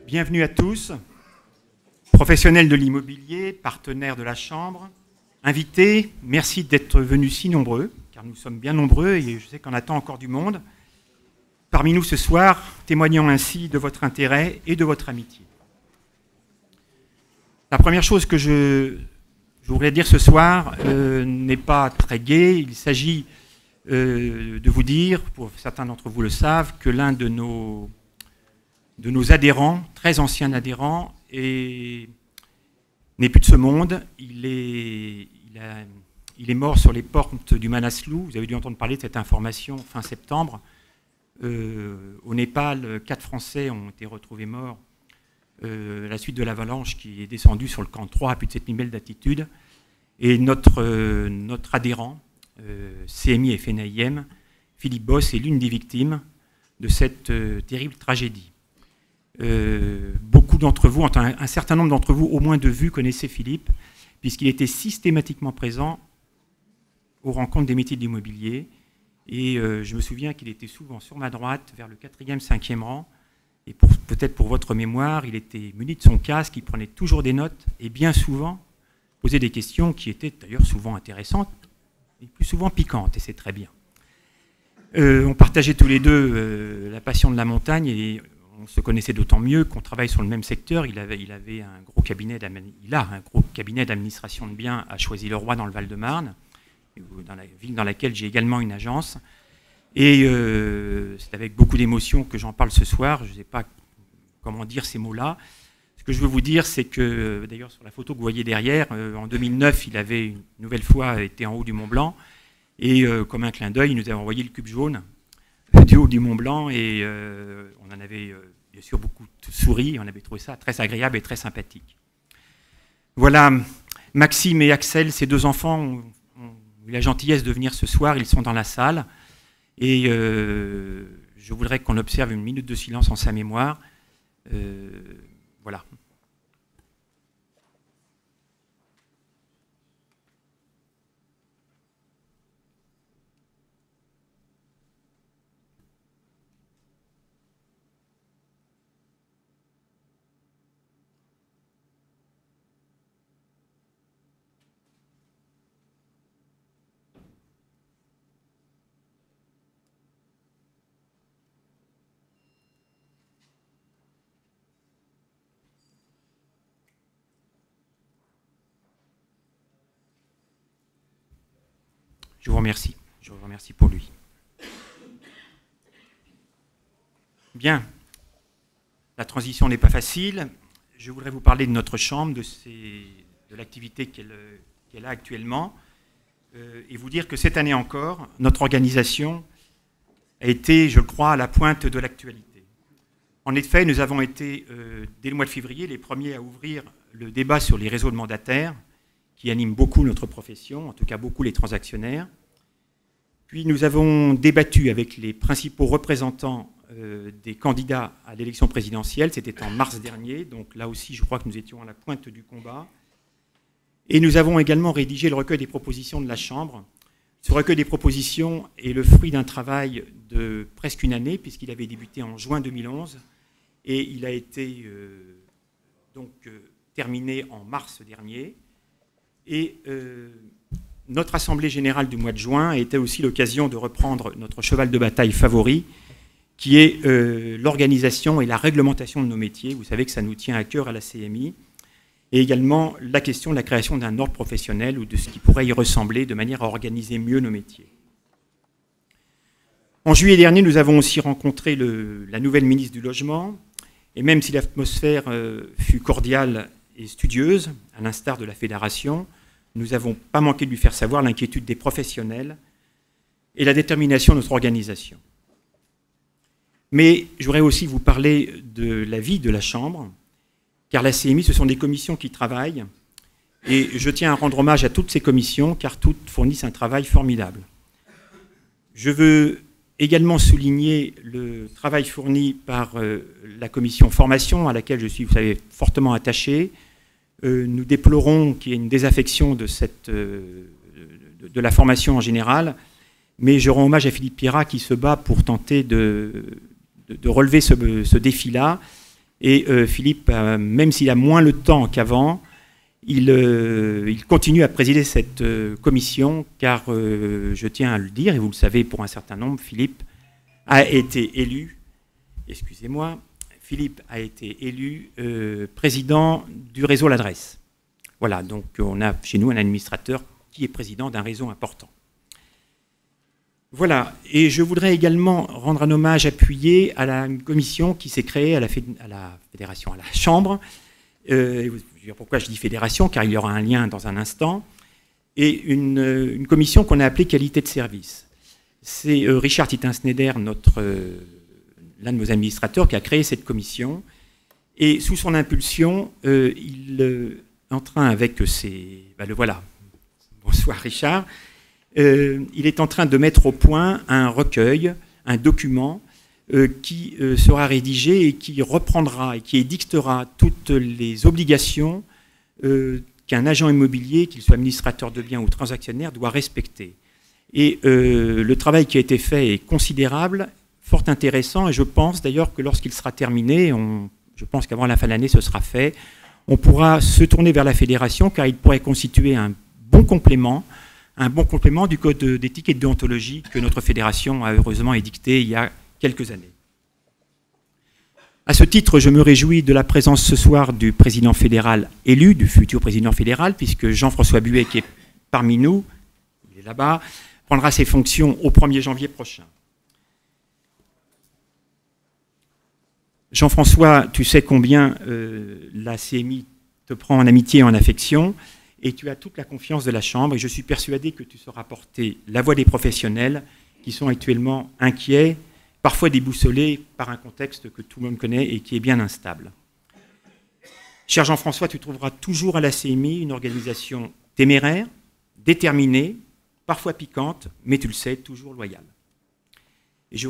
Bienvenue à tous, professionnels de l'immobilier, partenaires de la Chambre, invités, merci d'être venus si nombreux, car nous sommes bien nombreux et je sais qu'on attend encore du monde. Parmi nous ce soir, témoignant ainsi de votre intérêt et de votre amitié. La première chose que je voudrais dire ce soir n'est pas très gai. Il s'agit de vous dire, pour certains d'entre vous le savent, que l'un de nos adhérents, très ancien adhérent, n'est plus de ce monde. Il est mort sur les portes du Manaslu. Vous avez dû entendre parler de cette information fin septembre. Au Népal, 4 Français ont été retrouvés morts à la suite de l'avalanche qui est descendue sur le camp 3 à plus de 7000 mètres d'altitude. Et notre adhérent, CMI FNIM, Philippe Boss, est l'une des victimes de cette terrible tragédie. Beaucoup d'entre vous, un certain nombre d'entre vous, au moins de vue, connaissaient Philippe, puisqu'il était systématiquement présent aux rencontres des métiers de l'immobilier. Et je me souviens qu'il était souvent sur ma droite, vers le 4e, 5e rang. Et peut-être pour votre mémoire, il était muni de son casque, il prenait toujours des notes et bien souvent posait des questions qui étaient d'ailleurs souvent intéressantes et plus souvent piquantes, et c'est très bien. On partageait tous les deux la passion de la montagne et on se connaissait d'autant mieux qu'on travaille sur le même secteur. Il a un gros cabinet d'administration de biens à Choisy-le-Roi dans le Val-de-Marne, dans la ville dans laquelle j'ai également une agence. Et c'est avec beaucoup d'émotion que j'en parle ce soir. Je ne sais pas comment dire ces mots-là. Ce que je veux vous dire, c'est que, d'ailleurs, sur la photo que vous voyez derrière, en 2009, il avait une nouvelle fois été en haut du Mont Blanc. Et comme un clin d'œil, il nous avait envoyé le cube jaune du haut du Mont Blanc. Et on en avait bien sûr beaucoup souri. On avait trouvé ça très agréable et très sympathique. Voilà, Maxime et Axel, ces deux enfants, ont eu la gentillesse de venir ce soir. Ils sont dans la salle. Et je voudrais qu'on observe une minute de silence en sa mémoire. Voilà. Je vous remercie. Je vous remercie pour lui. Bien. La transition n'est pas facile. Je voudrais vous parler de notre chambre, de l'activité qu'elle a actuellement, et vous dire que cette année encore, notre organisation a été, je crois, à la pointe de l'actualité. En effet, nous avons été, dès le mois de février, les premiers à ouvrir le débat sur les réseaux de mandataires, qui anime beaucoup notre profession, en tout cas beaucoup les transactionnaires. Puis nous avons débattu avec les principaux représentants des candidats à l'élection présidentielle, c'était en mars dernier, donc là aussi je crois que nous étions à la pointe du combat. Et nous avons également rédigé le recueil des propositions de la Chambre. Ce recueil des propositions est le fruit d'un travail de presque une année, puisqu'il avait débuté en juin 2011, et il a été terminé en mars dernier. Et notre Assemblée générale du mois de juin était aussi l'occasion de reprendre notre cheval de bataille favori, qui est l'organisation et la réglementation de nos métiers. Vous savez que ça nous tient à cœur à la CMI. Et également la question de la création d'un ordre professionnel ou de ce qui pourrait y ressembler de manière à organiser mieux nos métiers. En juillet dernier, nous avons aussi rencontré la nouvelle ministre du Logement. Et même si l'atmosphère fut cordiale et studieuse, à l'instar de la Fédération, nous n'avons pas manqué de lui faire savoir l'inquiétude des professionnels et la détermination de notre organisation. Mais je voudrais aussi vous parler de la vie de la Chambre, car la CMI, ce sont des commissions qui travaillent, et je tiens à rendre hommage à toutes ces commissions, car toutes fournissent un travail formidable. Je veux également souligner le travail fourni par la commission formation, à laquelle je suis, vous savez, fortement attaché. Nous déplorons qu'il y ait une désaffection de la formation en général, mais je rends hommage à Philippe Pierrat qui se bat pour tenter de relever ce défi-là Et Philippe, même s'il a moins le temps qu'avant, il continue à présider cette commission, car je tiens à le dire, et vous le savez pour un certain nombre, Philippe a été élu, excusez-moi, Philippe a été élu président du réseau L'Adresse. Voilà, donc on a chez nous un administrateur qui est président d'un réseau important. Voilà, et je voudrais également rendre un hommage appuyé à la commission qui s'est créée à la fédération, à la Chambre. Pourquoi je dis fédération? Car il y aura un lien dans un instant. Et une commission qu'on a appelée qualité de service. C'est Richard Tittin-Sneder, l'un de nos administrateurs, qui a créé cette commission. Et sous son impulsion, il est en train avec ses... le voilà. Bonsoir Richard. Il est en train de mettre au point un recueil, un document qui sera rédigé et qui reprendra et qui édictera toutes les obligations qu'un agent immobilier, qu'il soit administrateur de biens ou transactionnaire, doit respecter. Et le travail qui a été fait est considérable, fort intéressant, et je pense d'ailleurs que lorsqu'il sera terminé, je pense qu'avant la fin de l'année ce sera fait, on pourra se tourner vers la fédération car il pourrait constituer un bon complément du code d'éthique et de déontologie que notre fédération a heureusement édicté il y a quelques années. À ce titre, je me réjouis de la présence ce soir du président fédéral élu, du futur président fédéral, puisque Jean-François Buet, qui est parmi nous, il est là-bas, prendra ses fonctions au 1er janvier prochain. Jean-François, tu sais combien la CMI te prend en amitié et en affection, et tu as toute la confiance de la Chambre, et je suis persuadé que tu sauras porter la voix des professionnels qui sont actuellement inquiets, parfois déboussolés par un contexte que tout le monde connaît et qui est bien instable. Cher Jean-François, tu trouveras toujours à la CMI une organisation téméraire, déterminée, parfois piquante, mais tu le sais, toujours loyale. Et je